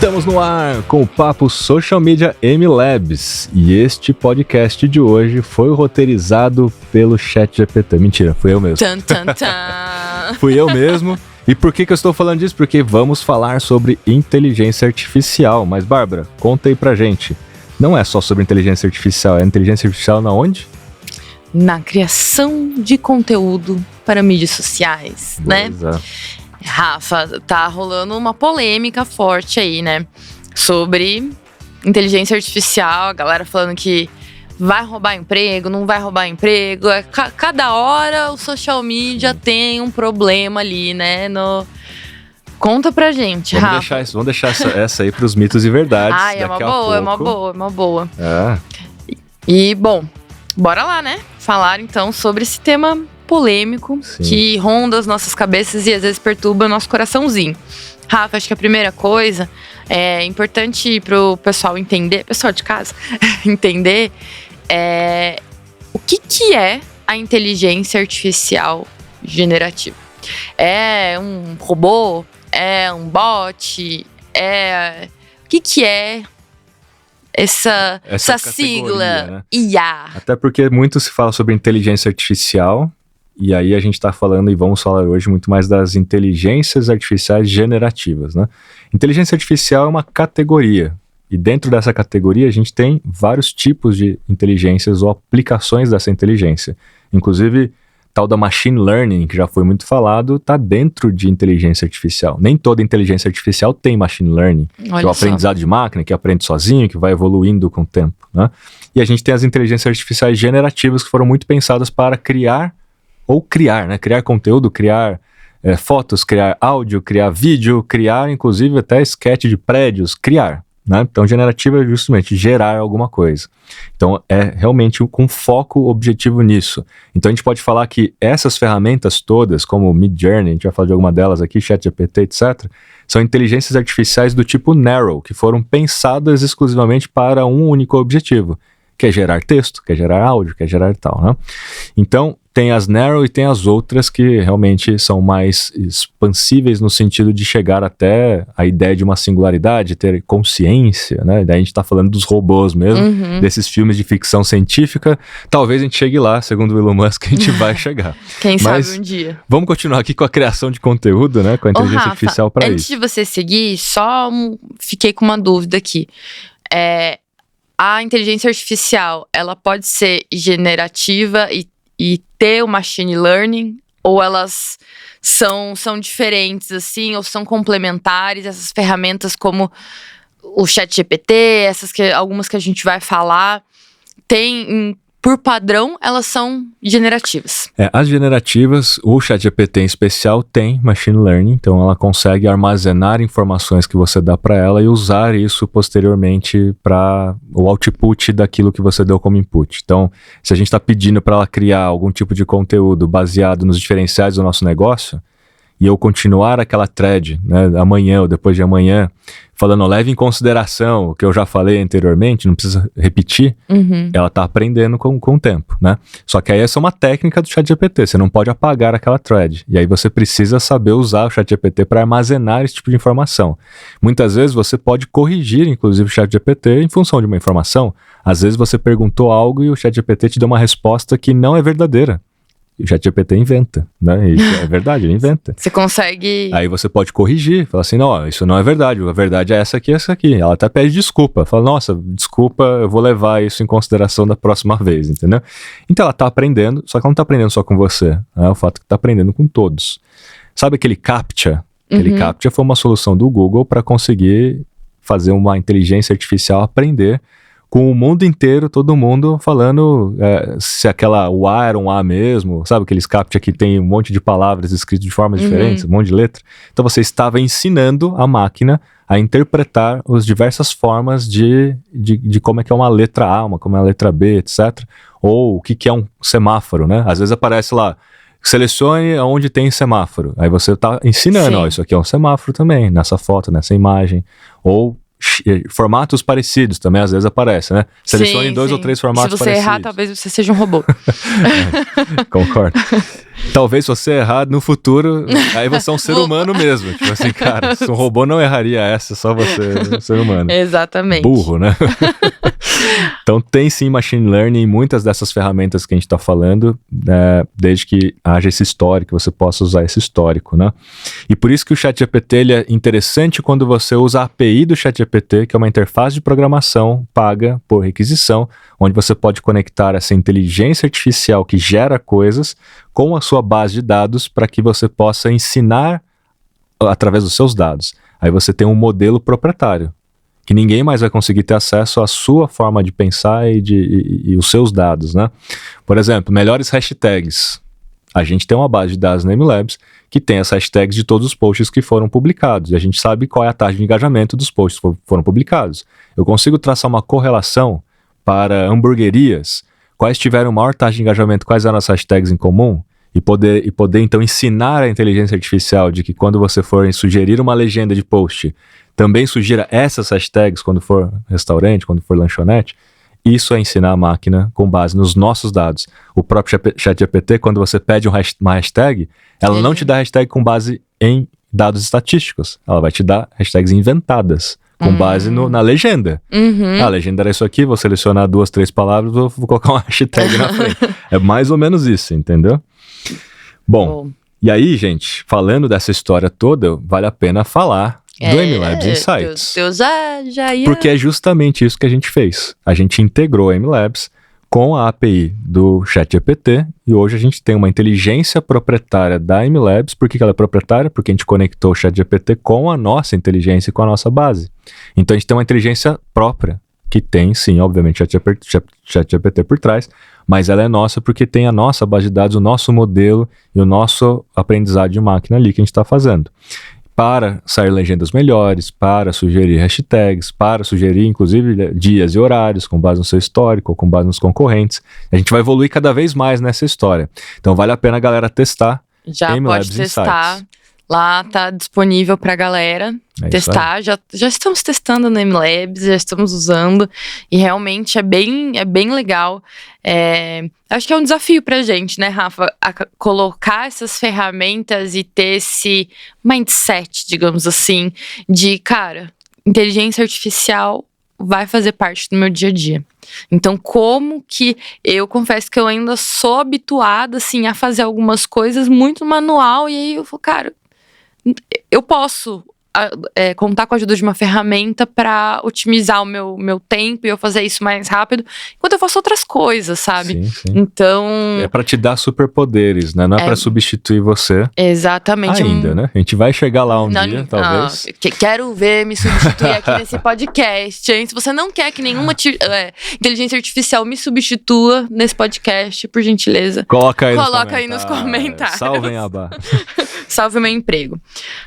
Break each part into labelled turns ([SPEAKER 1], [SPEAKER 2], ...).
[SPEAKER 1] Estamos no ar com o Papo Social Media M-Labs e este podcast de hoje foi roteirizado pelo ChatGPT. Mentira, fui eu mesmo.
[SPEAKER 2] Tan, tan, tan.
[SPEAKER 1] Fui eu mesmo. E por que eu estou falando disso? Porque vamos falar sobre inteligência artificial. Mas, Bárbara, conta aí pra gente. Não é só sobre inteligência artificial, é inteligência artificial na onde?
[SPEAKER 2] Na criação de conteúdo para mídias sociais, né? Rafa, tá rolando uma polêmica forte aí, né? Sobre inteligência artificial, a galera falando que vai roubar emprego, não vai roubar emprego. Cada hora o social media tem um problema ali, né? Conta pra gente, Rafa.
[SPEAKER 1] Vamos deixar essa aí pros mitos e verdades.
[SPEAKER 2] É uma boa.
[SPEAKER 1] É.
[SPEAKER 2] E, bom, bora lá, né? Falar então sobre esse tema polêmico, sim, que ronda as nossas cabeças e às vezes perturba o nosso coraçãozinho. Rafa, acho que a primeira coisa é importante pro pessoal entender, pessoal de casa, entender o que é a inteligência artificial generativa. É um robô? É um bot? O que é essa sigla, né? IA?
[SPEAKER 1] Até porque muito se fala sobre inteligência artificial. E aí a gente está falando, e vamos falar hoje muito mais das inteligências artificiais generativas, né? Inteligência artificial é uma categoria, e dentro dessa categoria a gente tem vários tipos de inteligências ou aplicações dessa inteligência. Inclusive, tal da machine learning, que já foi muito falado, está dentro de inteligência artificial. Nem toda inteligência artificial tem machine learning, que é o aprendizado de máquina, que aprende sozinho, que vai evoluindo com o tempo, né? E a gente tem as inteligências artificiais generativas, que foram muito pensadas para criar né? Criar conteúdo, criar fotos, criar áudio, criar vídeo, criar inclusive até sketch de prédios, criar, né? Então generativa é justamente gerar alguma coisa. Então é realmente com foco objetivo nisso. Então a gente pode falar que essas ferramentas todas, como o Midjourney, a gente vai falar de alguma delas aqui, ChatGPT, etc., são inteligências artificiais do tipo narrow, que foram pensadas exclusivamente para um único objetivo, que é gerar texto, que é gerar áudio, que é gerar tal, né? Então tem as narrow e tem as outras que realmente são mais expansíveis no sentido de chegar até a ideia de uma singularidade, ter consciência, né? Daí a gente tá falando dos robôs mesmo, desses filmes de ficção científica. Talvez a gente chegue lá, segundo o Elon Musk, a gente vai chegar.
[SPEAKER 2] Quem sabe um dia.
[SPEAKER 1] Vamos continuar aqui com a criação de conteúdo, né? Com a inteligência artificial para isso.
[SPEAKER 2] Antes de você seguir, fiquei com uma dúvida aqui. A inteligência artificial, ela pode ser generativa e ter o machine learning, ou elas são diferentes, assim, ou são complementares, essas ferramentas como o ChatGPT, algumas que a gente vai falar, por padrão, elas são generativas.
[SPEAKER 1] As generativas, o ChatGPT em especial, tem machine learning, então ela consegue armazenar informações que você dá para ela e usar isso posteriormente para o output daquilo que você deu como input. Então, se a gente está pedindo para ela criar algum tipo de conteúdo baseado nos diferenciais do nosso negócio, e eu continuar aquela thread, né, amanhã ou depois de amanhã, falando, leve em consideração o que eu já falei anteriormente, não precisa repetir, ela está aprendendo com o tempo, né? Só que aí essa é uma técnica do ChatGPT, você não pode apagar aquela thread, e aí você precisa saber usar o ChatGPT para armazenar esse tipo de informação. Muitas vezes você pode corrigir, inclusive, o ChatGPT em função de uma informação. Às vezes você perguntou algo e o ChatGPT te deu uma resposta que não é verdadeira. O ChatGPT inventa, né? Isso é verdade, ele inventa.
[SPEAKER 2] Você consegue...
[SPEAKER 1] Aí você pode corrigir, falar assim, não, isso não é verdade, a verdade é essa aqui. Ela até pede desculpa, fala, nossa, desculpa, eu vou levar isso em consideração da próxima vez, entendeu? Então ela tá aprendendo, só que ela não tá aprendendo só com você, né? O fato é que tá aprendendo com todos. Sabe aquele CAPTCHA? Aquele CAPTCHA foi uma solução do Google para conseguir fazer uma inteligência artificial aprender com o mundo inteiro, todo mundo falando se aquela o A era um A mesmo, sabe aqueles CAPTCHA que tem um monte de palavras escritas de formas diferentes, um monte de letra. Então você estava ensinando a máquina a interpretar as diversas formas de como é que é uma letra A, como é uma letra B, etc. Ou o que é um semáforo, né? Às vezes aparece lá, selecione onde tem semáforo. Aí você está ensinando, ó, isso aqui é um semáforo também, nessa foto, nessa imagem. Ou formatos parecidos também às vezes aparece, né? Selecione dois ou três formatos parecidos.
[SPEAKER 2] Se você errar, talvez você seja um robô.
[SPEAKER 1] Concordo. Talvez se você errar no futuro, aí você é um ser humano mesmo. Tipo assim, cara, se um robô não erraria essa, só você é um ser humano.
[SPEAKER 2] Exatamente.
[SPEAKER 1] Burro, né? Então tem sim machine learning em muitas dessas ferramentas que a gente está falando, desde que haja esse histórico, você possa usar esse histórico, né? E por isso que o ChatGPT ele é interessante quando você usa a API do ChatGPT, que é uma interface de programação paga por requisição, onde você pode conectar essa inteligência artificial que gera coisas com a sua base de dados para que você possa ensinar através dos seus dados. Aí você tem um modelo proprietário, que ninguém mais vai conseguir ter acesso à sua forma de pensar e os seus dados, né? Por exemplo, melhores hashtags. A gente tem uma base de dados na MLabs que tem as hashtags de todos os posts que foram publicados. E a gente sabe qual é a taxa de engajamento dos posts que foram publicados. Eu consigo traçar uma correlação para hamburguerias, quais tiveram maior taxa de engajamento, quais eram as hashtags em comum, e poder então ensinar a inteligência artificial de que quando você for sugerir uma legenda de post, também sugira essas hashtags quando for restaurante, quando for lanchonete. Isso é ensinar a máquina com base nos nossos dados. O próprio ChatGPT, quando você pede uma hashtag, ela não te dá hashtag com base em dados estatísticos. Ela vai te dar hashtags inventadas, com base na legenda. A legenda era isso aqui, vou selecionar 2, 3 palavras, vou colocar uma hashtag na frente. É mais ou menos isso, entendeu? Bom, e aí, gente, falando dessa história toda, vale a pena falar do MLabs Insights.
[SPEAKER 2] Já ia...
[SPEAKER 1] Porque é justamente isso que a gente fez. A gente integrou a MLabs com a API do ChatGPT e hoje a gente tem uma inteligência proprietária da MLabs. Por que ela é proprietária? Porque a gente conectou o ChatGPT com a nossa inteligência e com a nossa base. Então a gente tem uma inteligência própria, que tem, sim, obviamente, ChatGPT por trás, mas ela é nossa porque tem a nossa base de dados, o nosso modelo e o nosso aprendizado de máquina ali que a gente está fazendo. Para sair legendas melhores, para sugerir hashtags, para sugerir, inclusive, dias e horários com base no seu histórico ou com base nos concorrentes. A gente vai evoluir cada vez mais nessa história. Então, vale a pena a galera testar.
[SPEAKER 2] Já pode testar. Insights. Lá tá disponível pra galera testar. Já estamos testando no MLabs, já estamos usando. E realmente é bem legal. Acho que é um desafio pra gente, né, Rafa? Colocar essas ferramentas e ter esse mindset, digamos assim, de, cara, inteligência artificial vai fazer parte do meu dia a dia. Então, como que eu confesso que eu ainda sou habituada, assim, a fazer algumas coisas muito manual. E aí eu falo, cara, eu posso contar com a ajuda de uma ferramenta para otimizar o meu tempo e eu fazer isso mais rápido, enquanto eu faço outras coisas, sabe?
[SPEAKER 1] Sim.
[SPEAKER 2] Então...
[SPEAKER 1] É para te dar superpoderes, né? Não é para substituir você.
[SPEAKER 2] Exatamente.
[SPEAKER 1] Ainda, né? A gente vai chegar lá um dia, talvez.
[SPEAKER 2] Quero ver me substituir aqui nesse podcast, hein? Se você não quer que nenhuma inteligência artificial me substitua nesse podcast, por gentileza,
[SPEAKER 1] Coloca
[SPEAKER 2] aí nos comentários.
[SPEAKER 1] Salvem a barra.
[SPEAKER 2] Salve o meu emprego.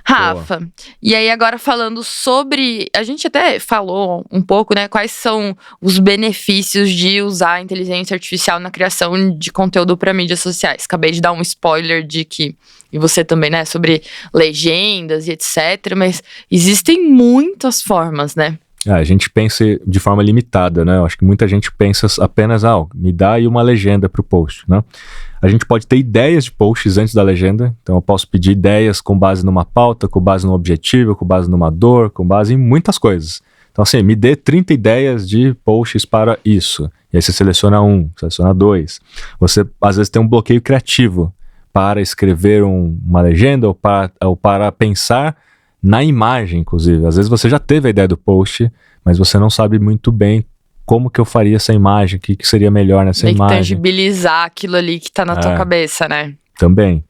[SPEAKER 2] Rafa, e aí agora falando sobre... A gente até falou um pouco, né? Quais são os benefícios de usar a inteligência artificial na criação de conteúdo para mídias sociais. Acabei de dar um spoiler de que... E você também, né? Sobre legendas e etc. Mas existem muitas formas, né?
[SPEAKER 1] A gente pensa de forma limitada, né? Eu acho que muita gente pensa apenas, me dá aí uma legenda para o post, né? A gente pode ter ideias de posts antes da legenda, então eu posso pedir ideias com base numa pauta, com base num objetivo, com base numa dor, com base em muitas coisas. Então assim, me dê 30 ideias de posts para isso. E aí você seleciona 1, seleciona 2. Você às vezes tem um bloqueio criativo para escrever uma legenda ou para pensar na imagem, inclusive. Às vezes você já teve a ideia do post, mas você não sabe muito bem como que eu faria essa imagem, o que seria melhor nessa imagem.
[SPEAKER 2] Tem que tangibilizar aquilo ali que tá na tua cabeça, né?
[SPEAKER 1] Também.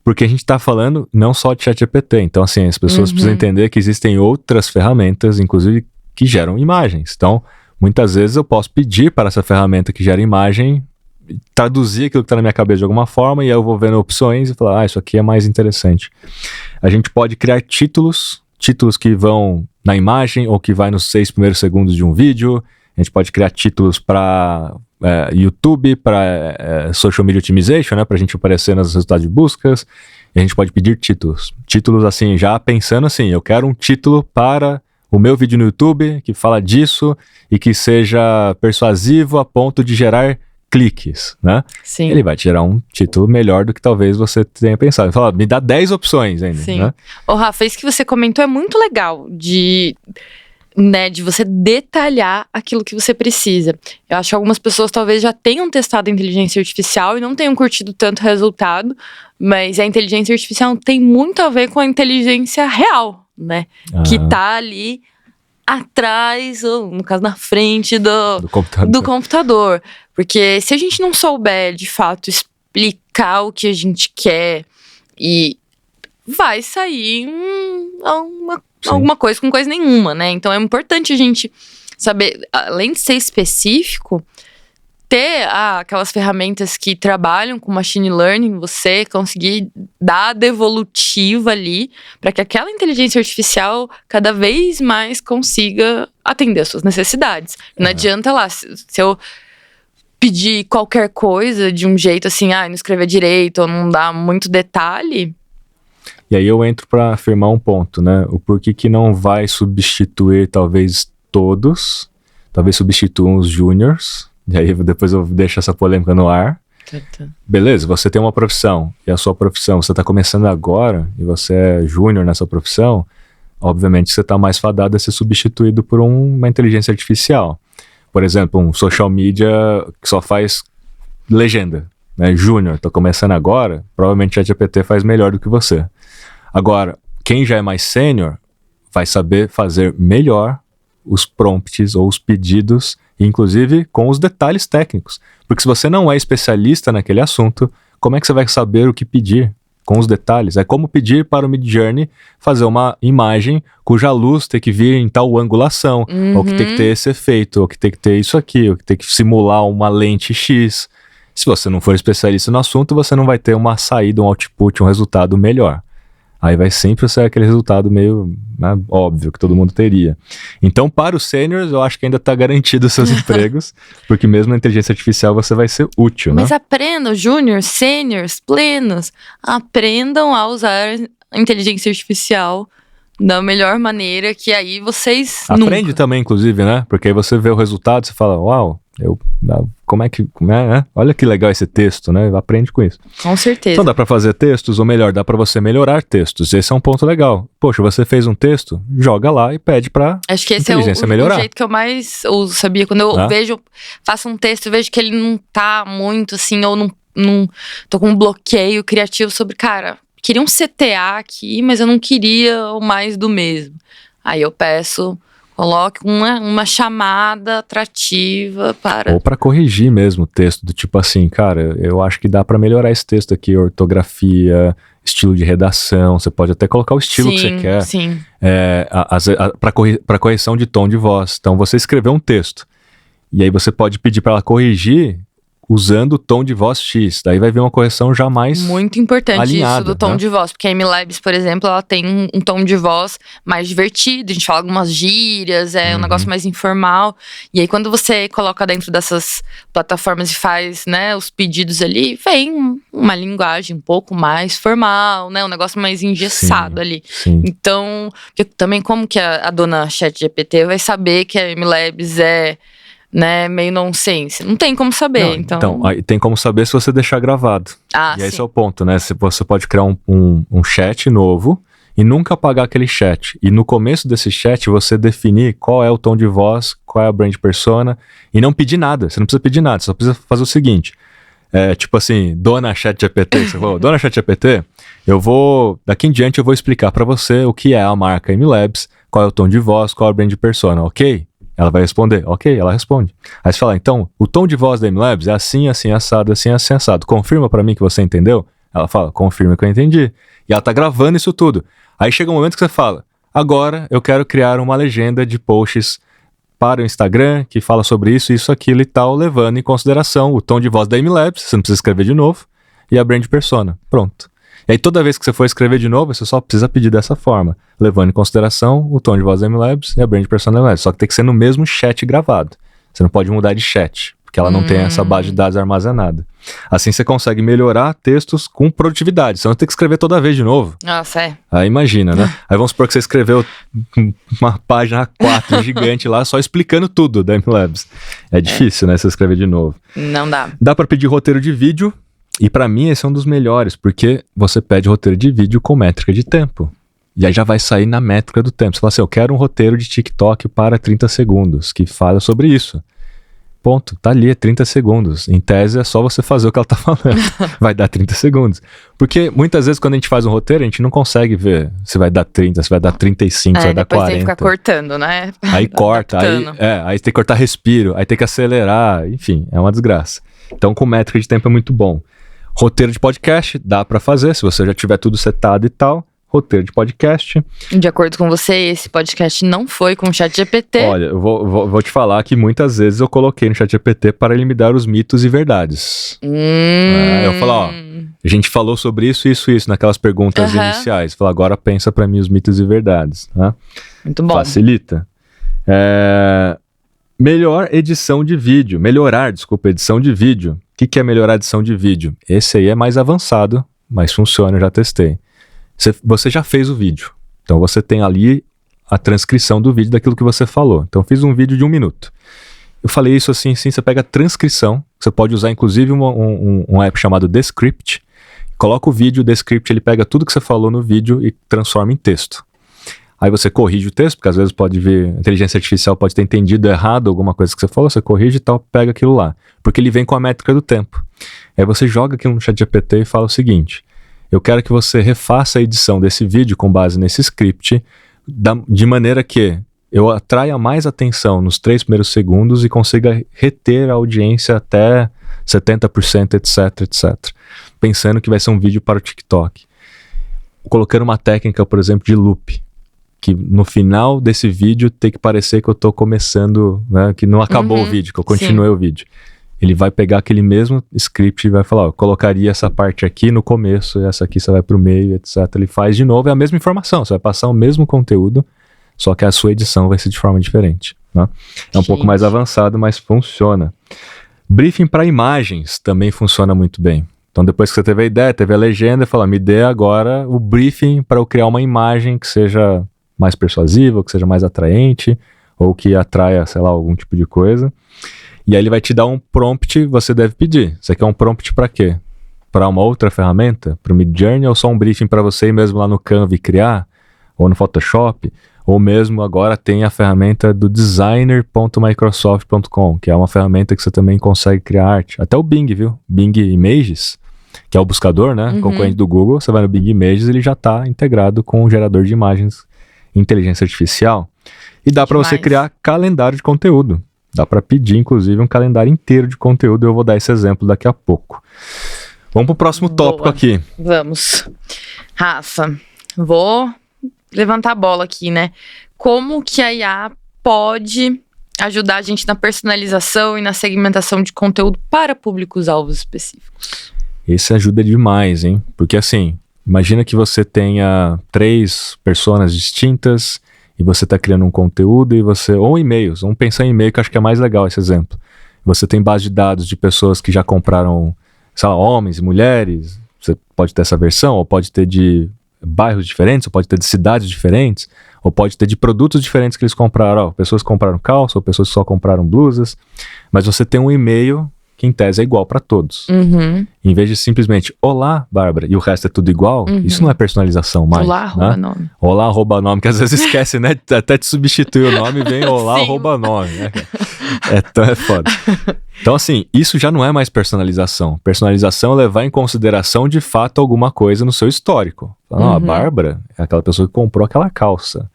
[SPEAKER 1] Porque a gente tá falando não só de ChatGPT, então assim, as pessoas precisam entender que existem outras ferramentas, inclusive, que geram imagens. Então, muitas vezes eu posso pedir para essa ferramenta que gera imagem traduzir aquilo que está na minha cabeça de alguma forma, e aí eu vou vendo opções e falar, isso aqui é mais interessante. A gente pode criar títulos que vão na imagem ou que vai nos 6 primeiros segundos de um vídeo. A gente pode criar títulos para YouTube, para Social Media Optimization, né, para a gente aparecer nos resultados de buscas. E a gente pode pedir títulos assim, já pensando assim, eu quero um título para o meu vídeo no YouTube que fala disso e que seja persuasivo a ponto de gerar cliques, né?
[SPEAKER 2] Sim.
[SPEAKER 1] Ele vai te gerar um título melhor do que talvez você tenha pensado. Ele fala, me dá 10 opções ainda,
[SPEAKER 2] Sim.
[SPEAKER 1] né?
[SPEAKER 2] Ô, Rafa, isso que você comentou é muito legal de você detalhar aquilo que você precisa. Eu acho que algumas pessoas talvez já tenham testado a inteligência artificial e não tenham curtido tanto o resultado, mas a inteligência artificial tem muito a ver com a inteligência real, né? Que tá ali atrás, ou no caso na frente do computador. Porque se a gente não souber, de fato, explicar o que a gente quer, e vai sair alguma coisa com coisa nenhuma, né? Então é importante a gente saber, além de ser específico, ter aquelas ferramentas que trabalham com machine learning, você conseguir dar a devolutiva ali, para que aquela inteligência artificial cada vez mais consiga atender as suas necessidades. Não adianta lá, se eu pedir qualquer coisa de um jeito assim, não escrever direito, ou não dar muito detalhe.
[SPEAKER 1] E aí eu entro para afirmar um ponto, né? O porquê que não vai substituir talvez todos, talvez substituam os júniors, e aí depois eu deixo essa polêmica no ar. Beleza, você tem uma profissão, e a sua profissão, você está começando agora, e você é júnior nessa profissão, obviamente você está mais fadado a ser substituído por uma inteligência artificial. Por exemplo, um social media que só faz legenda, né? Júnior, tô começando agora, provavelmente o ChatGPT faz melhor do que você. Agora, quem já é mais sênior vai saber fazer melhor os prompts ou os pedidos, inclusive com os detalhes técnicos. Porque se você não é especialista naquele assunto, como é que você vai saber o que pedir com os detalhes? É como pedir para o Midjourney fazer uma imagem cuja luz tem que vir em tal angulação, ou que tem que ter esse efeito, ou que tem que ter isso aqui, ou que tem que simular uma lente X. Se você não for especialista no assunto, você não vai ter uma saída, um output, um resultado melhor. Aí vai sempre ser aquele resultado meio óbvio que todo mundo teria. Então, para os seniors, eu acho que ainda está garantido os seus empregos, porque mesmo na inteligência artificial você vai ser útil, né?
[SPEAKER 2] Mas aprendam, júniors, seniors, plenos, aprendam a usar a inteligência artificial da melhor maneira, que aí vocês
[SPEAKER 1] aprende também, inclusive, né? Porque aí você vê o resultado, você fala, uau, como é, né? Olha que legal esse texto, né? Aprende com isso.
[SPEAKER 2] Com certeza.
[SPEAKER 1] Então dá para fazer textos, ou melhor, dá para você melhorar textos. Esse é um ponto legal. Poxa, você fez um texto, joga lá e pede para
[SPEAKER 2] acho que esse
[SPEAKER 1] inteligência
[SPEAKER 2] é
[SPEAKER 1] melhorar.
[SPEAKER 2] O jeito que eu mais uso, sabia? Quando eu faço um texto, vejo que ele não tá muito assim, ou não tô com um bloqueio criativo sobre, cara, queria um CTA aqui, mas eu não queria o mais do mesmo. Aí eu peço, coloque uma chamada atrativa para...
[SPEAKER 1] Ou para corrigir mesmo o texto, do tipo assim, cara, eu acho que dá para melhorar esse texto aqui, ortografia, estilo de redação, você pode até colocar o estilo que você quer.
[SPEAKER 2] Sim.
[SPEAKER 1] Para correção de tom de voz. Então você escreveu um texto, e aí você pode pedir para ela corrigir usando o tom de voz X. Daí vai vir uma correção já mais
[SPEAKER 2] muito importante
[SPEAKER 1] alinhada,
[SPEAKER 2] isso do tom de voz. Porque a MLabs, por exemplo, ela tem um tom de voz mais divertido. A gente fala algumas gírias, um negócio mais informal. E aí, quando você coloca dentro dessas plataformas e faz, né, os pedidos ali, vem uma linguagem um pouco mais formal, né? Um negócio mais engessado ali.
[SPEAKER 1] Sim.
[SPEAKER 2] Então, também como que a dona ChatGPT vai saber que a MLabs é... né, meio nonsense. Não tem como saber, então
[SPEAKER 1] aí tem como saber se você deixar gravado. E esse é o ponto, né? Você pode criar um chat novo e nunca apagar aquele chat. E no começo desse chat, você definir qual é o tom de voz, qual é a brand persona, e não pedir nada. Você não precisa pedir nada, você só precisa fazer o seguinte. Tipo assim, dona ChatGPT, você falou, dona ChatGPT, daqui em diante eu vou explicar para você o que é a marca MLabs, qual é o tom de voz, qual é a brand persona, ok? Ela vai responder, ok, ela responde. Aí você fala, então, o tom de voz da MLabs é assim, assim, assado, assim, assim, assado. Confirma pra mim que você entendeu? Ela fala, confirma que eu entendi. E ela tá gravando isso tudo. Aí chega um momento que você fala, agora eu quero criar uma legenda de posts para o Instagram que fala sobre isso, aquilo e tal, levando em consideração o tom de voz da MLabs, você não precisa escrever de novo, e a brand persona. Pronto. E aí toda vez que você for escrever de novo, você só precisa pedir dessa forma, levando em consideração o tom de voz da MLabs e a brand persona da MLabs. Só que tem que ser no mesmo chat gravado. Você não pode mudar de chat, porque ela não tem essa base de dados armazenada. Assim você consegue melhorar textos com produtividade, você não tem que escrever toda vez de novo.
[SPEAKER 2] Nossa, é.
[SPEAKER 1] Aí imagina, né? Aí vamos supor que você escreveu uma página A4 gigante lá, só explicando tudo da MLabs. É difícil, né, você escrever de novo.
[SPEAKER 2] Não dá.
[SPEAKER 1] Dá para pedir roteiro de vídeo, e para mim esse é um dos melhores, porque você pede roteiro de vídeo com métrica de tempo. E aí já vai sair na métrica do tempo. Você fala assim, eu quero um roteiro de TikTok para 30 segundos, que fala sobre isso. Ponto, tá ali, é 30 segundos. Em tese é só você fazer o que ela tá falando. Vai dar 30 segundos. Porque muitas vezes quando a gente faz um roteiro, a gente não consegue ver se vai dar 30, se vai dar 35, se vai dar 40.
[SPEAKER 2] Depois tem que ficar cortando, né?
[SPEAKER 1] Aí corta, aí tem que cortar respiro, aí tem que acelerar, enfim, é uma desgraça. Então com métrica de tempo é muito bom. Roteiro de podcast, dá pra fazer, se você já tiver tudo setado e tal. Roteiro de podcast.
[SPEAKER 2] De acordo com você, esse podcast não foi com o ChatGPT.
[SPEAKER 1] Olha, eu vou te falar que muitas vezes eu coloquei no ChatGPT para ele me dar os mitos e verdades. Eu falo, ó, a gente falou sobre isso naquelas perguntas iniciais. Falo, agora pensa para mim os mitos e verdades. Né?
[SPEAKER 2] Muito bom.
[SPEAKER 1] Facilita. Melhorar edição de vídeo. Edição de vídeo. O que é melhorar a edição de vídeo? Esse aí é mais avançado, mas funciona, eu já testei. Você já fez o vídeo, então você tem ali a transcrição do vídeo daquilo que você falou. Então eu fiz um vídeo de 1 minuto. Eu falei isso assim, você pega a transcrição, você pode usar inclusive um app chamado Descript, coloca o vídeo, o Descript ele pega tudo que você falou no vídeo e transforma em texto. Aí você corrige o texto, porque às vezes pode vir, a inteligência artificial pode ter entendido errado alguma coisa que você falou, você corrige e tal, pega aquilo lá, porque ele vem com a métrica do tempo. Aí você joga aquilo no ChatGPT e fala o seguinte: eu quero que você refaça a edição desse vídeo com base nesse script, de maneira que eu atraia mais atenção nos 3 primeiros segundos e consiga reter a audiência até 70%, etc. Pensando que vai ser um vídeo para o TikTok. Colocando uma técnica, por exemplo, de loop, que no final desse vídeo tem que parecer que eu estou começando, né, que não acabou o vídeo, que eu continuei o vídeo. Ele vai pegar aquele mesmo script e vai falar, ó, eu colocaria essa parte aqui no começo, e essa aqui você vai pro meio, etc. Ele faz de novo, é a mesma informação, você vai passar o mesmo conteúdo, só que a sua edição vai ser de forma diferente. Né? É um pouco mais avançado, mas funciona. Briefing para imagens também funciona muito bem. Então depois que você teve a ideia, teve a legenda, fala, me dê agora o briefing para eu criar uma imagem que seja mais persuasiva, que seja mais atraente, ou que atraia, sei lá, algum tipo de coisa. E aí ele vai te dar um prompt, você deve pedir. Você quer um prompt para quê? Para uma outra ferramenta? Para o Midjourney ou só um briefing para você ir mesmo lá no Canva e criar? Ou no Photoshop? Ou mesmo agora tem a ferramenta do designer.microsoft.com, que é uma ferramenta que você também consegue criar arte. Até o Bing, viu? Bing Images, que é o buscador, né? Concorrente do Google. Você vai no Bing Images, ele já está integrado com o gerador de imagens inteligência artificial. E dá para você criar calendário de conteúdo. Dá para pedir, inclusive, um calendário inteiro de conteúdo. Eu vou dar esse exemplo daqui a pouco. Vamos pro próximo tópico aqui.
[SPEAKER 2] Vamos. Rafa, vou levantar a bola aqui, né? Como que a IA pode ajudar a gente na personalização e na segmentação de conteúdo para públicos-alvos específicos?
[SPEAKER 1] Esse ajuda demais, hein? Porque assim, imagina que você tenha 3 personas distintas e você está criando um conteúdo ou e-mails, vamos pensar em e-mail que eu acho que é mais legal esse exemplo. Você tem base de dados de pessoas que já compraram, sei lá, homens e mulheres, você pode ter essa versão, ou pode ter de bairros diferentes, ou pode ter de cidades diferentes, ou pode ter de produtos diferentes que eles compraram, pessoas que compraram calça, ou pessoas que só compraram blusas, mas você tem um e-mail que em tese é igual para todos. Em vez de simplesmente, olá, Bárbara, e o resto é tudo igual, isso não é personalização mais.
[SPEAKER 2] Olá, arroba nome.
[SPEAKER 1] Olá, arroba nome, que às vezes esquece, né? Até te substitui o nome e vem olá, arroba nome. Né? É foda. Então, assim, isso já não é mais personalização. Personalização é levar em consideração, de fato, alguma coisa no seu histórico. A Bárbara é aquela pessoa que comprou aquela calça.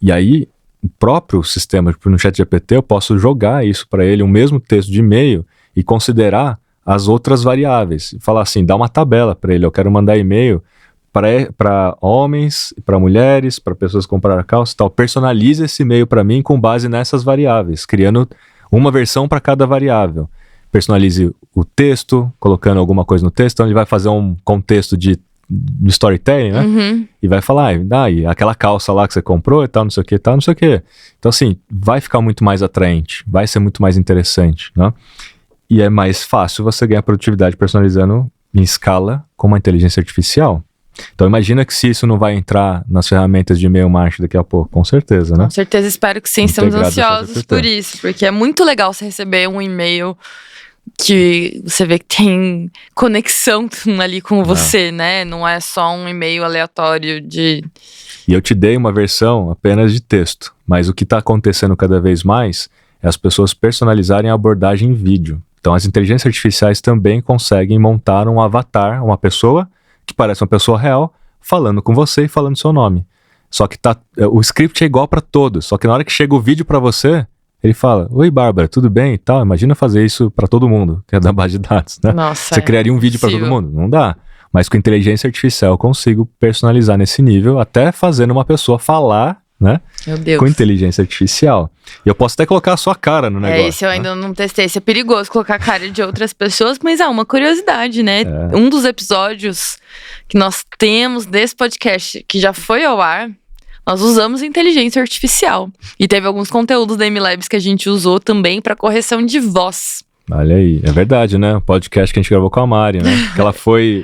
[SPEAKER 1] E aí, o próprio sistema, no ChatGPT, eu posso jogar isso para ele, o mesmo texto de e-mail, e considerar as outras variáveis. Falar assim, dá uma tabela para ele. Eu quero mandar e-mail para homens, para mulheres, para pessoas que compraram calça e tal. Personalize esse e-mail para mim com base nessas variáveis, criando uma versão para cada variável. Personalize o texto, colocando alguma coisa no texto. Então ele vai fazer um contexto de storytelling, né? E vai falar, e aquela calça lá que você comprou e tal, não sei o que, tal, não sei o que. Então assim, vai ficar muito mais atraente, vai ser muito mais interessante, né? E é mais fácil você ganhar produtividade personalizando em escala com uma inteligência artificial. Então imagina que se isso não vai entrar nas ferramentas de e-mail marketing daqui a pouco, com certeza, né?
[SPEAKER 2] Com certeza, espero que sim, estamos ansiosos por isso, porque é muito legal você receber um e-mail que você vê que tem conexão ali com você, né? Não é só um e-mail aleatório de...
[SPEAKER 1] E eu te dei uma versão apenas de texto, mas o que está acontecendo cada vez mais é as pessoas personalizarem a abordagem em vídeo. Então as inteligências artificiais também conseguem montar um avatar, uma pessoa que parece uma pessoa real, falando com você e falando seu nome. Só que o script é igual para todos, só que na hora que chega o vídeo para você, ele fala, oi Bárbara, tudo bem e tal? Imagina fazer isso para todo mundo, que é da base de dados, né?
[SPEAKER 2] Nossa,
[SPEAKER 1] você criaria um vídeo para todo mundo? Não dá. Mas com inteligência artificial eu consigo personalizar nesse nível, até fazendo uma pessoa falar, né?
[SPEAKER 2] Meu Deus.
[SPEAKER 1] Com inteligência artificial. E eu posso até colocar a sua cara no negócio.
[SPEAKER 2] Esse eu ainda não testei. Esse é perigoso, colocar a cara de outras pessoas. Mas uma curiosidade, né? Um dos episódios que nós temos desse podcast, que já foi ao ar, nós usamos inteligência artificial. E teve alguns conteúdos da MLabs que a gente usou também para correção de voz.
[SPEAKER 1] Olha aí, é verdade, né? O podcast que a gente gravou com a Mari, né? Que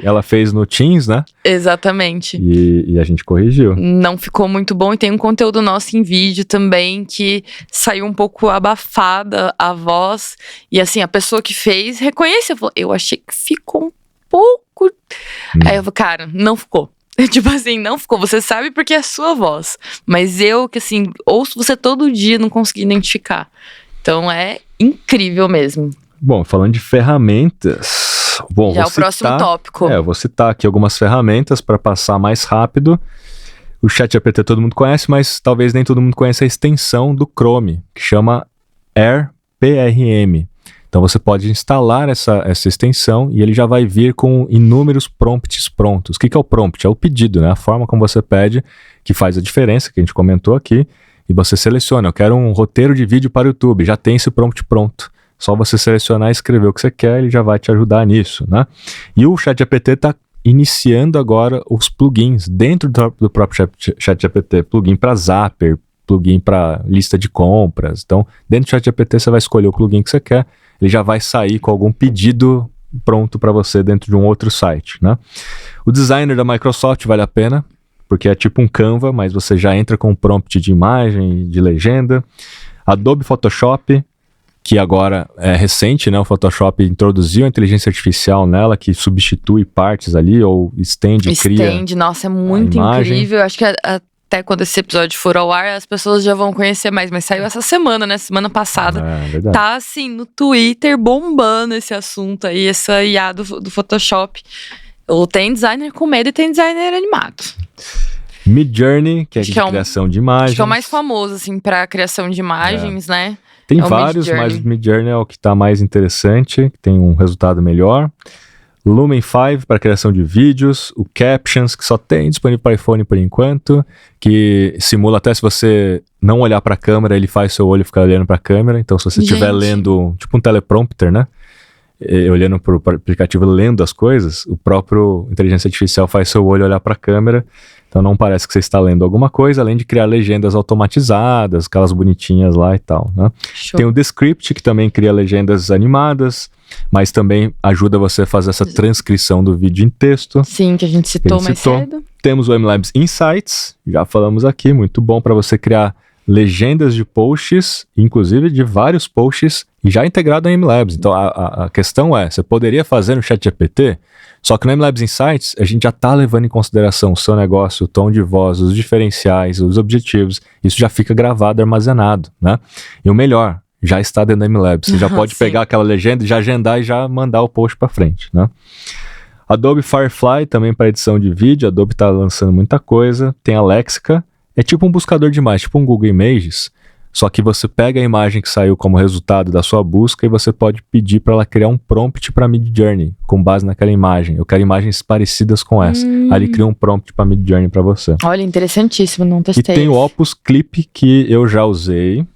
[SPEAKER 1] ela fez no Teams, né?
[SPEAKER 2] Exatamente.
[SPEAKER 1] E a gente corrigiu.
[SPEAKER 2] Não ficou muito bom, e tem um conteúdo nosso em vídeo também que saiu um pouco abafada a voz. E assim, a pessoa que fez reconheceu, falou, eu achei que ficou um pouco... Aí eu falei, cara, não ficou. Tipo assim, não ficou. Você sabe porque é a sua voz. Mas eu, que assim, ouço você todo dia, não consegui identificar. Então é incrível mesmo.
[SPEAKER 1] Bom, falando de ferramentas... Bom,
[SPEAKER 2] já é o próximo tópico.
[SPEAKER 1] Eu vou citar aqui algumas ferramentas para passar mais rápido. O ChatGPT todo mundo conhece, mas talvez nem todo mundo conheça a extensão do Chrome, que chama AirPRM. Então você pode instalar essa extensão e ele já vai vir com inúmeros prompts prontos. O que é o prompt? É o pedido, né? A forma como você pede, que faz a diferença, que a gente comentou aqui. E você seleciona, eu quero um roteiro de vídeo para o YouTube, já tem esse prompt pronto. Só você selecionar e escrever o que você quer, ele já vai te ajudar nisso, né? E o ChatGPT está iniciando agora os plugins dentro do próprio ChatGPT. Plugin para Zapier, plugin para lista de compras. Então, dentro do ChatGPT você vai escolher o plugin que você quer, ele já vai sair com algum pedido pronto para você dentro de um outro site, né? O designer da Microsoft vale a pena, porque é tipo um Canva, mas você já entra com um prompt de imagem, de legenda. Adobe Photoshop, que agora é recente, né? O Photoshop introduziu a inteligência artificial nela, que substitui partes ali, ou cria.
[SPEAKER 2] Estende, nossa, é muito incrível. Acho que até quando esse episódio for ao ar, as pessoas já vão conhecer mais. Mas saiu essa semana, né? Semana passada.
[SPEAKER 1] Verdade.
[SPEAKER 2] Tá, assim, no Twitter, bombando esse assunto aí, essa IA do Photoshop. Ou tem designer com medo e tem designer animado.
[SPEAKER 1] Midjourney, que é de criação de imagens.
[SPEAKER 2] Acho que é o mais famoso, assim, pra criação de imagens, né?
[SPEAKER 1] Tem vários, mas o Midjourney é o que tá mais interessante, que tem um resultado melhor. Lumen 5 para criação de vídeos. O Captions, que só tem disponível para iPhone por enquanto, que simula até se você não olhar para a câmera, ele faz seu olho ficar olhando para a câmera. Então, se você estiver lendo, tipo um teleprompter, né? Olhando para o aplicativo, lendo as coisas, o próprio inteligência artificial faz seu olho olhar para a câmera, então não parece que você está lendo alguma coisa, além de criar legendas automatizadas, aquelas bonitinhas lá e tal, né? Tem o Descript, que também cria legendas animadas, mas também ajuda você a fazer essa transcrição do vídeo em texto.
[SPEAKER 2] Sim, que a gente citou mais cedo.
[SPEAKER 1] Temos o MLabs Insights, já falamos aqui, muito bom para você criar legendas de posts, inclusive de vários posts, já integrado em MLabs. Então a questão é, você poderia fazer no ChatGPT, só que no MLabs Insights a gente já está levando em consideração o seu negócio, o tom de voz, os diferenciais, os objetivos, isso já fica gravado, armazenado, né? E o melhor, já está dentro do MLabs, você já pode pegar aquela legenda, já agendar e já mandar o post para frente, né? Adobe Firefly também para edição de vídeo, a Adobe está lançando muita coisa, tem a Lexica, é tipo um buscador de imagens, tipo um Google Images, só que você pega a imagem que saiu como resultado da sua busca e você pode pedir para ela criar um prompt para Midjourney, com base naquela imagem. Eu quero imagens parecidas com essa. Aí ele cria um prompt para Midjourney para você.
[SPEAKER 2] Olha, interessantíssimo, não testei.
[SPEAKER 1] E tem o Opus Clip, que eu já usei.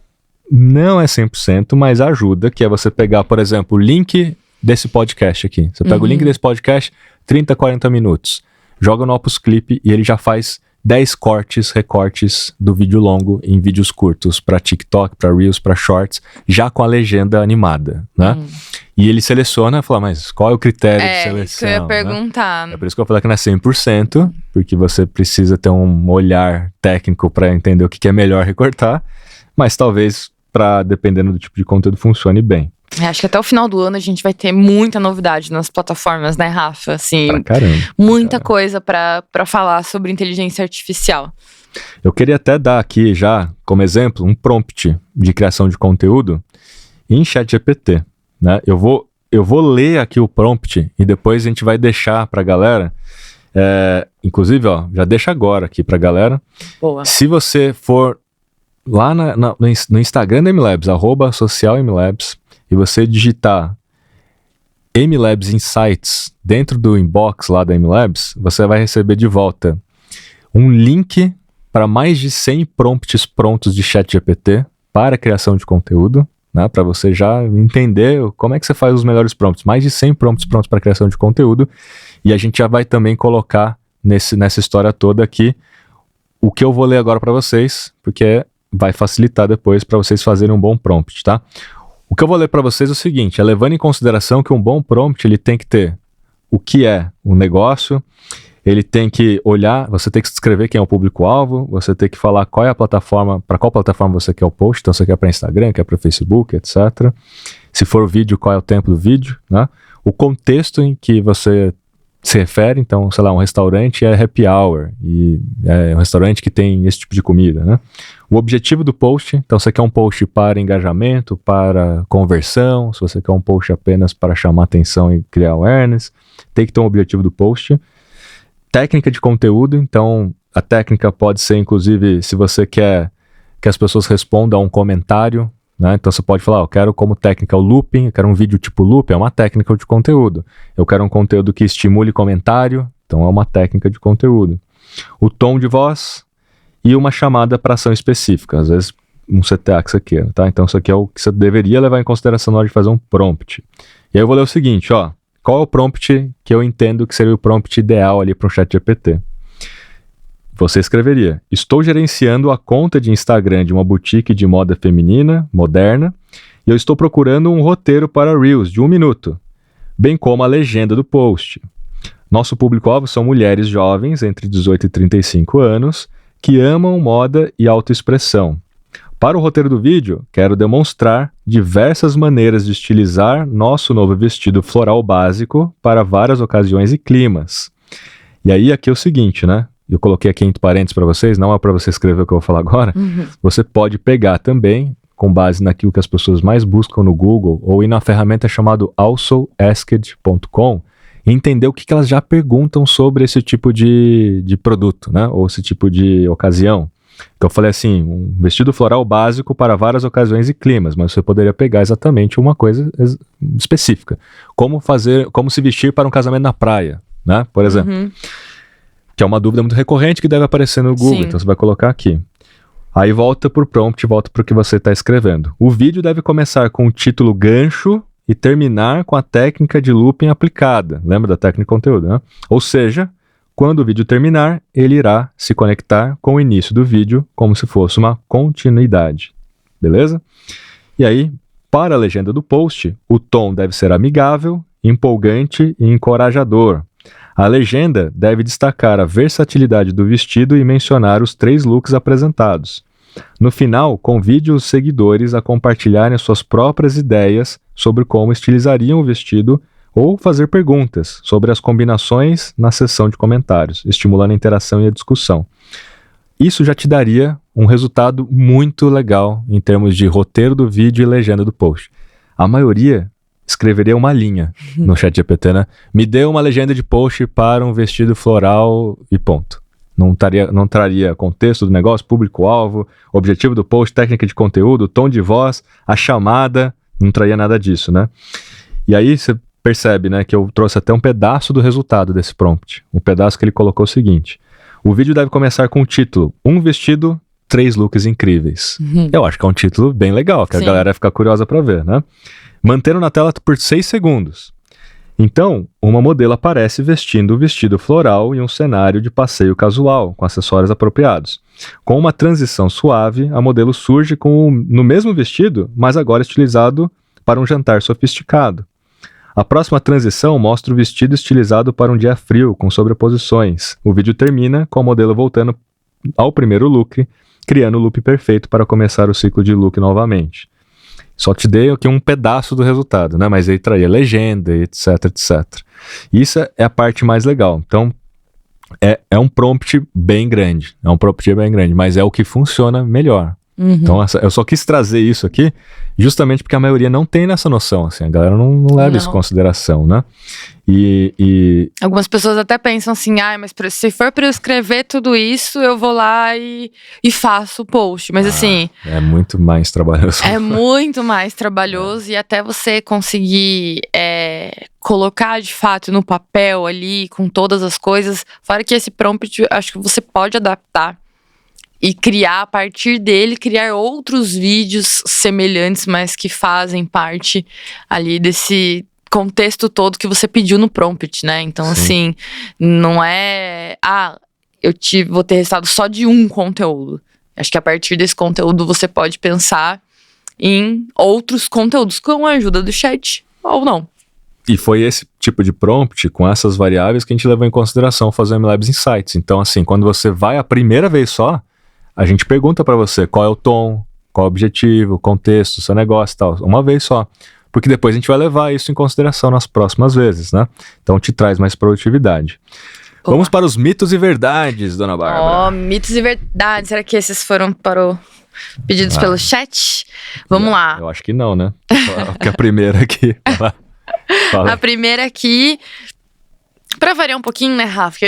[SPEAKER 1] Não é 100%, mas ajuda, que é você pegar, por exemplo, o link desse podcast aqui. Você pega o link desse podcast, 30, 40 minutos. Joga no Opus Clip e ele já faz 10 recortes do vídeo longo em vídeos curtos para TikTok, para Reels, para Shorts, já com a legenda animada, né? E ele seleciona e fala, mas qual é o critério de seleção?
[SPEAKER 2] Isso que eu ia perguntar.
[SPEAKER 1] É por isso que eu falei que não é 100%, porque você precisa ter um olhar técnico para entender o que é melhor recortar, mas talvez, dependendo do tipo de conteúdo, funcione bem.
[SPEAKER 2] Acho que até o final do ano a gente vai ter muita novidade nas plataformas, né, Rafa? Assim,
[SPEAKER 1] pra caramba.
[SPEAKER 2] Muita coisa pra falar sobre inteligência artificial.
[SPEAKER 1] Eu queria até dar aqui já, como exemplo, um prompt de criação de conteúdo em ChatGPT, né? Eu vou ler aqui o prompt e depois a gente vai deixar pra galera, inclusive, ó, já deixa agora aqui pra galera.
[SPEAKER 2] Boa.
[SPEAKER 1] Se você for lá no Instagram da MLabs, @socialmlabs, e você digitar MLabs Insights dentro do inbox lá da MLabs, você vai receber de volta um link para mais de 100 prompts prontos de ChatGPT para criação de conteúdo, né, para você já entender como é que você faz os melhores prompts. Mais de 100 prompts prontos para criação de conteúdo, e a gente já vai também colocar nessa história toda aqui o que eu vou ler agora para vocês, porque vai facilitar depois para vocês fazerem um bom prompt, tá? O que eu vou ler para vocês é o seguinte, levando em consideração que um bom prompt, ele tem que ter o que é um negócio, ele tem que olhar, você tem que descrever quem é o público-alvo, você tem que falar qual é a plataforma, para qual plataforma você quer o post, então você quer para Instagram, quer para Facebook, etc. Se for vídeo, qual é o tempo do vídeo, né? O contexto em que você se refere, então, sei lá, um restaurante é happy hour, e é um restaurante que tem esse tipo de comida, né? O objetivo do post, então você quer um post para engajamento, para conversão, se você quer um post apenas para chamar atenção e criar awareness, tem que ter um objetivo do post. Técnica de conteúdo, então a técnica pode ser, inclusive, se você quer que as pessoas respondam a um comentário, né? Então você pode falar, eu quero como técnica o looping, eu quero um vídeo tipo looping, é uma técnica de conteúdo. Eu quero um conteúdo que estimule comentário, então é uma técnica de conteúdo. O tom de voz e uma chamada para ação específica, às vezes um CTA que você queira, tá? Então isso aqui é o que você deveria levar em consideração na hora de fazer um prompt. E aí eu vou ler o seguinte, ó, qual é o prompt que eu entendo que seria o prompt ideal ali para um ChatGPT? Você escreveria, estou gerenciando a conta de Instagram de uma boutique de moda feminina, moderna, e eu estou procurando um roteiro para Reels de 1 minuto, bem como a legenda do post. Nosso público-alvo são mulheres jovens, entre 18 e 35 anos, que amam moda e autoexpressão. Para o roteiro do vídeo, quero demonstrar diversas maneiras de estilizar nosso novo vestido floral básico para várias ocasiões e climas. E aí aqui é o seguinte, né? Eu coloquei aqui entre parênteses para vocês, não é para você escrever o que eu vou falar agora. Você pode pegar também, com base naquilo que as pessoas mais buscam no Google, ou ir na ferramenta chamada alsoasked.com, e entender o que elas já perguntam sobre esse tipo de produto, né? Ou esse tipo de ocasião. Então eu falei assim, um vestido floral básico para várias ocasiões e climas, mas você poderia pegar exatamente uma coisa específica. Como se vestir para um casamento na praia, né? Por exemplo. Que é uma dúvida muito recorrente que deve aparecer no Google, então você vai colocar aqui. Aí volta para o prompt, volta para o que você está escrevendo. O vídeo deve começar com o título gancho e terminar com a técnica de looping aplicada. Lembra da técnica de conteúdo, né? Ou seja, quando o vídeo terminar, ele irá se conectar com o início do vídeo, como se fosse uma continuidade. Beleza? E aí, para a legenda do post, o tom deve ser amigável, empolgante e encorajador. A legenda deve destacar a versatilidade do vestido e mencionar os 3 looks apresentados. No final, convide os seguidores a compartilharem suas próprias ideias sobre como estilizariam o vestido ou fazer perguntas sobre as combinações na seção de comentários, estimulando a interação e a discussão. Isso já te daria um resultado muito legal em termos de roteiro do vídeo e legenda do post. A maioria escreveria uma linha no ChatGPT, né? Me dê uma legenda de post para um vestido floral e ponto. Não traria contexto do negócio, público-alvo, objetivo do post, técnica de conteúdo, tom de voz, a chamada, não traria nada disso, né? E aí você percebe, né, que eu trouxe até um pedaço do resultado desse prompt. Um pedaço que ele colocou o seguinte, o vídeo deve começar com o título, um vestido, 3 looks incríveis. Eu acho que é um título bem legal, que a galera vai ficar curiosa para ver, né? Mantendo na tela por 6 segundos. Então, uma modelo aparece vestindo o vestido floral em um cenário de passeio casual, com acessórios apropriados. Com uma transição suave, a modelo surge no mesmo vestido, mas agora estilizado para um jantar sofisticado. A próxima transição mostra o vestido estilizado para um dia frio, com sobreposições. O vídeo termina com a modelo voltando ao primeiro look, criando o look perfeito para começar o ciclo de look novamente. Só te dei aqui um pedaço do resultado, né? Mas aí traía legenda, etc, etc. Isso é a parte mais legal. Então, é um prompt bem grande. Mas é o que funciona melhor. Então, eu só quis trazer isso aqui justamente porque a maioria não tem nessa noção, assim, a galera não leva isso em consideração, né? E
[SPEAKER 2] algumas pessoas até pensam assim, mas se for para eu escrever tudo isso, eu vou lá e faço o post, mas assim...
[SPEAKER 1] É muito mais trabalhoso.
[SPEAKER 2] É muito mais trabalhoso e até você conseguir colocar de fato no papel ali, com todas as coisas, fora que esse prompt, acho que você pode adaptar e criar a partir dele, criar outros vídeos semelhantes, mas que fazem parte ali desse contexto todo que você pediu no prompt, né? Então, assim, não é... vou ter resultado só de um conteúdo. Acho que a partir desse conteúdo você pode pensar em outros conteúdos com a ajuda do chat, ou não.
[SPEAKER 1] E foi esse tipo de prompt, com essas variáveis, que a gente levou em consideração fazer o MLabs Insights. Então, assim, quando você vai a primeira vez só, a gente pergunta para você qual é o tom, qual é o objetivo, o contexto, o seu negócio e tal, uma vez só. Porque depois a gente vai levar isso em consideração nas próximas vezes, né? Então te traz mais produtividade. Opa. Vamos para os mitos e verdades, dona Bárbara.
[SPEAKER 2] Mitos e verdades. Será que esses foram para o pedidos pelo chat? Vamos lá.
[SPEAKER 1] Eu acho que não, né? Porque a primeira aqui... Fala.
[SPEAKER 2] A primeira aqui... Pra variar um pouquinho, né, Rafa?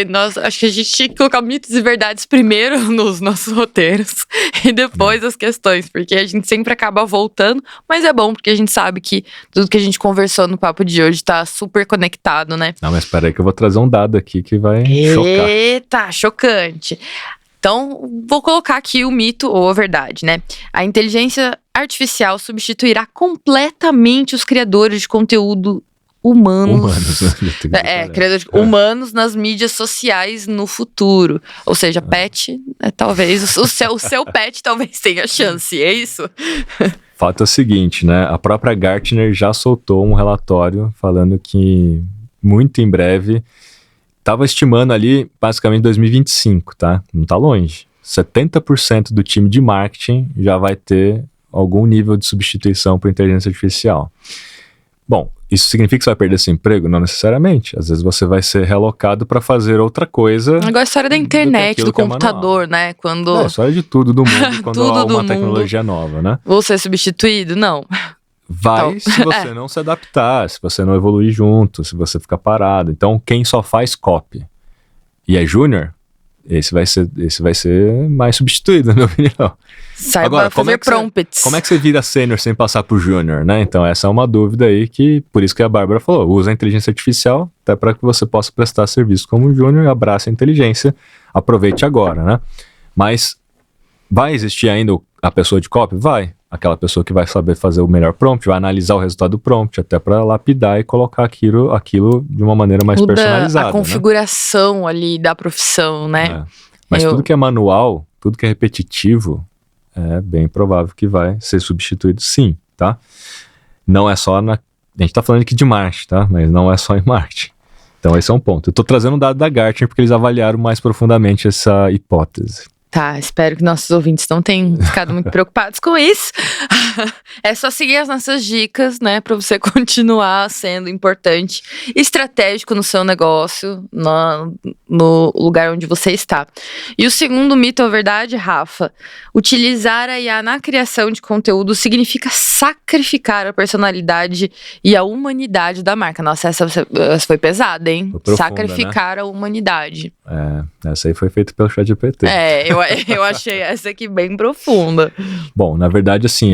[SPEAKER 2] Acho que a gente tinha que colocar mitos e verdades primeiro nos nossos roteiros e depois as questões, porque a gente sempre acaba voltando, mas é bom porque a gente sabe que tudo que a gente conversou no papo de hoje tá super conectado, né?
[SPEAKER 1] Não, mas peraí que eu vou trazer um dado aqui que vai chocar.
[SPEAKER 2] Eita, chocante. Então, vou colocar aqui o mito ou a verdade, né? A inteligência artificial substituirá completamente os criadores de conteúdo humanos, né? Humanos nas mídias sociais no futuro. Ou seja, pet, talvez, o seu pet talvez tenha chance, é isso?
[SPEAKER 1] Fato é o seguinte, né? A própria Gartner já soltou um relatório falando que muito em breve, estava estimando ali basicamente 2025, tá? Não tá longe. 70% do time de marketing já vai ter algum nível de substituição por inteligência artificial. Bom, isso significa que você vai perder seu emprego? Não necessariamente. Às vezes você vai ser relocado para fazer outra coisa.
[SPEAKER 2] Agora a história da internet, do computador, né? Quando...
[SPEAKER 1] a história de tudo do mundo, quando há uma tecnologia nova, né?
[SPEAKER 2] Vou ser substituído? Não.
[SPEAKER 1] Vai se você não se adaptar, se você não evoluir junto, se você ficar parado. Então, quem só faz copy e é júnior, esse vai ser mais substituído, na minha opinião.
[SPEAKER 2] Agora, fazer prompts.
[SPEAKER 1] Como é que você vira sênior sem passar por júnior, né? Então, essa é uma dúvida aí que, por isso que a Bárbara falou, usa a inteligência artificial até para que você possa prestar serviço como júnior e abrace a inteligência, aproveite agora, né? Mas vai existir ainda a pessoa de copy? Vai. Aquela pessoa que vai saber fazer o melhor prompt, vai analisar o resultado do prompt, até para lapidar e colocar aquilo de uma maneira mais personalizada.
[SPEAKER 2] A configuração, né? Ali da profissão, né?
[SPEAKER 1] Mas tudo que é manual, tudo que é repetitivo, é bem provável que vai ser substituído sim, tá? Não é só a gente tá falando aqui de marketing, tá? Mas não é só em marketing. Então esse é um ponto. Eu tô trazendo um dado da Gartner porque eles avaliaram mais profundamente essa hipótese.
[SPEAKER 2] Tá, espero que nossos ouvintes não tenham ficado muito preocupados com isso. É só seguir as nossas dicas, né, para você continuar sendo importante, estratégico no seu negócio, no lugar onde você está. E o segundo mito ou verdade, Rafa, utilizar a IA na criação de conteúdo significa sacrificar a personalidade e a humanidade da marca. Nossa, essa foi pesada, hein? Foi profunda, sacrificar, né? A humanidade.
[SPEAKER 1] Essa aí foi feita pelo ChatGPT.
[SPEAKER 2] Eu achei essa aqui bem profunda.
[SPEAKER 1] Bom, na verdade, assim,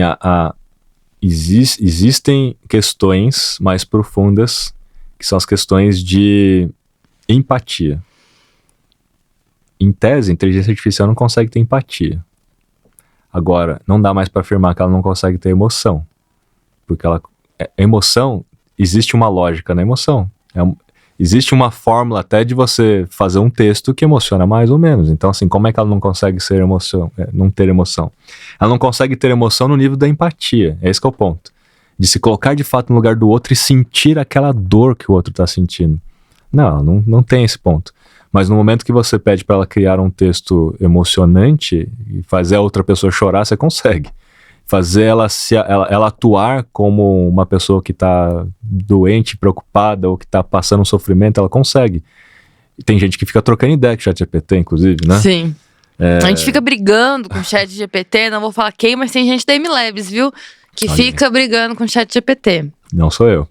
[SPEAKER 1] existem questões mais profundas, que são as questões de empatia. Em tese, a inteligência artificial não consegue ter empatia. Agora, não dá mais para afirmar que ela não consegue ter emoção. Porque emoção, existe uma lógica na emoção. Existe uma fórmula até de você fazer um texto que emociona mais ou menos. Então, assim, como é que ela não consegue não ter emoção? Ela não consegue ter emoção no nível da empatia. Esse que é o ponto. De se colocar de fato no lugar do outro e sentir aquela dor que o outro está sentindo. Não tem esse ponto. Mas no momento que você pede para ela criar um texto emocionante e fazer a outra pessoa chorar, você consegue. Fazer ela atuar como uma pessoa que está doente, preocupada ou que está passando um sofrimento, ela consegue. E tem gente que fica trocando ideia com o ChatGPT, inclusive, né?
[SPEAKER 2] Sim. A gente fica brigando com o ChatGPT, não vou falar quem, mas tem gente da MLabs, viu? Que
[SPEAKER 1] Olha
[SPEAKER 2] fica brigando com o ChatGPT.
[SPEAKER 1] Não sou eu.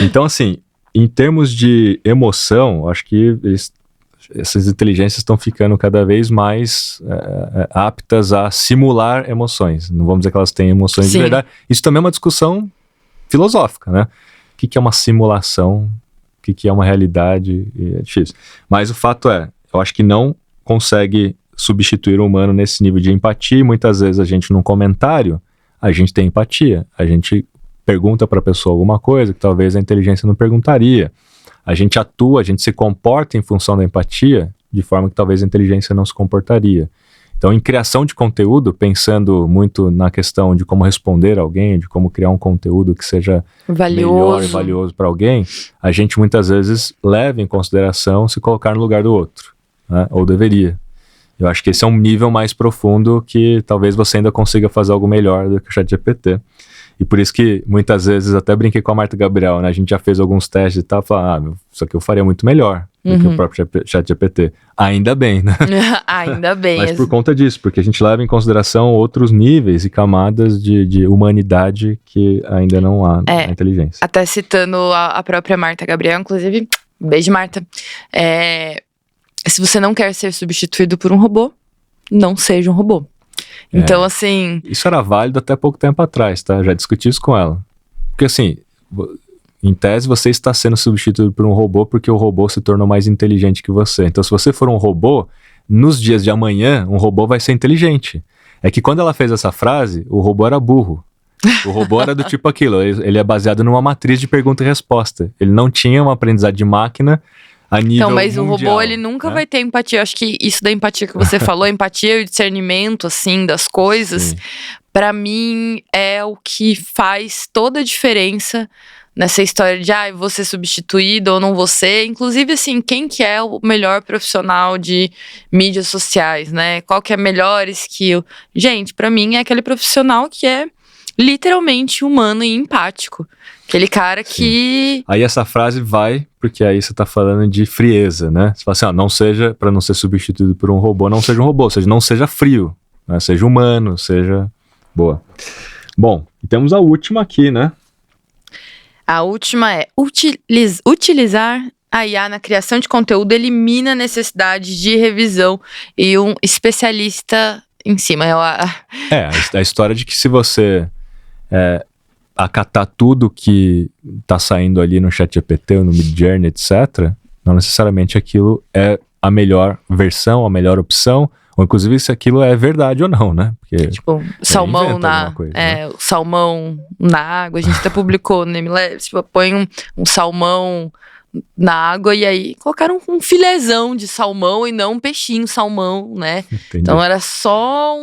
[SPEAKER 1] Então, assim, em termos de emoção, acho que essas inteligências estão ficando cada vez mais aptas a simular emoções. Não vamos dizer que elas têm emoções de verdade. Isso também é uma discussão filosófica, né? O que é uma simulação? O que é uma realidade? É difícil. Mas o fato é, eu acho que não consegue substituir o humano nesse nível de empatia. E muitas vezes a gente, num comentário, a gente tem empatia. A gente pergunta para a pessoa alguma coisa que talvez a inteligência não perguntaria. A gente atua, a gente se comporta em função da empatia de forma que talvez a inteligência não se comportaria. Então, em criação de conteúdo, pensando muito na questão de como responder a alguém, de como criar um conteúdo que seja melhor e valioso para alguém, a gente muitas vezes leva em consideração se colocar no lugar do outro, né? Ou deveria. Eu acho que esse é um nível mais profundo que talvez você ainda consiga fazer algo melhor do que o ChatGPT. E por isso que muitas vezes, até brinquei com a Marta Gabriel, né? A gente já fez alguns testes e tal, falando, isso aqui eu faria muito melhor do que o próprio ChatGPT. Ainda bem, né?
[SPEAKER 2] Ainda bem.
[SPEAKER 1] Mas por conta disso, porque a gente leva em consideração outros níveis e camadas de humanidade que ainda não há na inteligência.
[SPEAKER 2] Até citando a própria Marta Gabriel, inclusive, beijo, Marta. Se você não quer ser substituído por um robô, não seja um robô. Então, assim...
[SPEAKER 1] Isso era válido até pouco tempo atrás, tá? Já discuti isso com ela. Porque, assim, em tese, você está sendo substituído por um robô porque o robô se tornou mais inteligente que você. Então, se você for um robô, nos dias de amanhã, um robô vai ser inteligente. É que quando ela fez essa frase, o robô era burro. O robô era do tipo aquilo. Ele é baseado numa matriz de pergunta e resposta. Ele não tinha uma aprendizado de máquina a nível
[SPEAKER 2] mas
[SPEAKER 1] mundial,
[SPEAKER 2] o robô, ele nunca vai ter empatia. Eu acho que isso da empatia que você falou, empatia e o discernimento, assim, das coisas, pra mim é o que faz toda a diferença nessa história de, vou ser substituído ou não vou ser. Inclusive, assim, quem que é o melhor profissional de mídias sociais, né? Qual que é a melhor skill? Gente, pra mim é aquele profissional que é literalmente humano e empático. Aquele cara que...
[SPEAKER 1] Aí essa frase vai, porque aí você tá falando de frieza, né? Você fala assim, não seja, pra não ser substituído por um robô, não seja um robô, ou seja, não seja frio, né? Seja humano, seja... Boa. Bom, e temos a última aqui, né?
[SPEAKER 2] A última é utilizar a IA na criação de conteúdo elimina a necessidade de revisão e um especialista em cima.
[SPEAKER 1] A história de que se você... acatar tudo que tá saindo ali no ChatGPT ou no Midjourney, etc., não necessariamente aquilo é a melhor versão, a melhor opção, ou inclusive se aquilo é verdade ou não, né? Porque
[SPEAKER 2] tipo, salmão o salmão na água, a gente até publicou no MLabs, tipo, põe um salmão na água e aí colocaram um filézão de salmão e não um peixinho salmão, né? Entendi. Então era só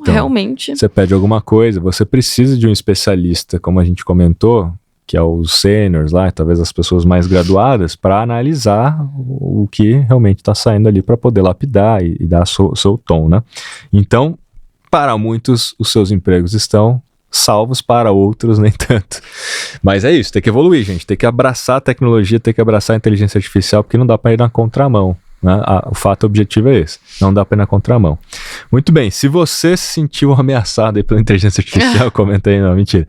[SPEAKER 2] realmente...
[SPEAKER 1] Você pede alguma coisa, você precisa de um especialista, como a gente comentou, que é os seniors lá, talvez as pessoas mais graduadas, para analisar o que realmente está saindo ali para poder lapidar e dar seu tom, né? Então, para muitos, os seus empregos estão salvos, para outros nem tanto. Mas é isso, tem que evoluir, gente, tem que abraçar a tecnologia, tem que abraçar a inteligência artificial, porque não dá para ir na contramão, né? O fato objetivo é esse, não dá para ir na contramão. Muito bem, se você se sentiu ameaçado aí pela inteligência artificial, comenta aí, não, mentira.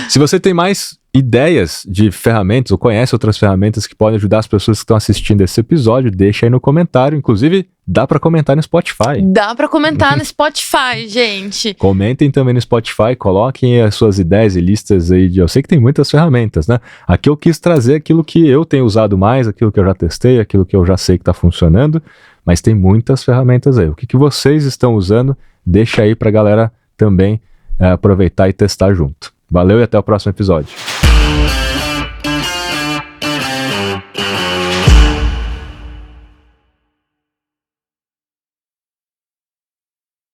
[SPEAKER 1] Se você tem mais ideias de ferramentas ou conhece outras ferramentas que podem ajudar as pessoas que estão assistindo esse episódio, deixa aí no comentário. Inclusive, dá para comentar no Spotify.
[SPEAKER 2] Dá para comentar no Spotify, gente.
[SPEAKER 1] Comentem também no Spotify, coloquem as suas ideias e listas aí eu sei que tem muitas ferramentas, né? Aqui eu quis trazer aquilo que eu tenho usado mais, aquilo que eu já testei, aquilo que eu já sei que está funcionando, mas tem muitas ferramentas aí. O que vocês estão usando, deixa aí pra galera também aproveitar e testar junto. Valeu e até o próximo episódio.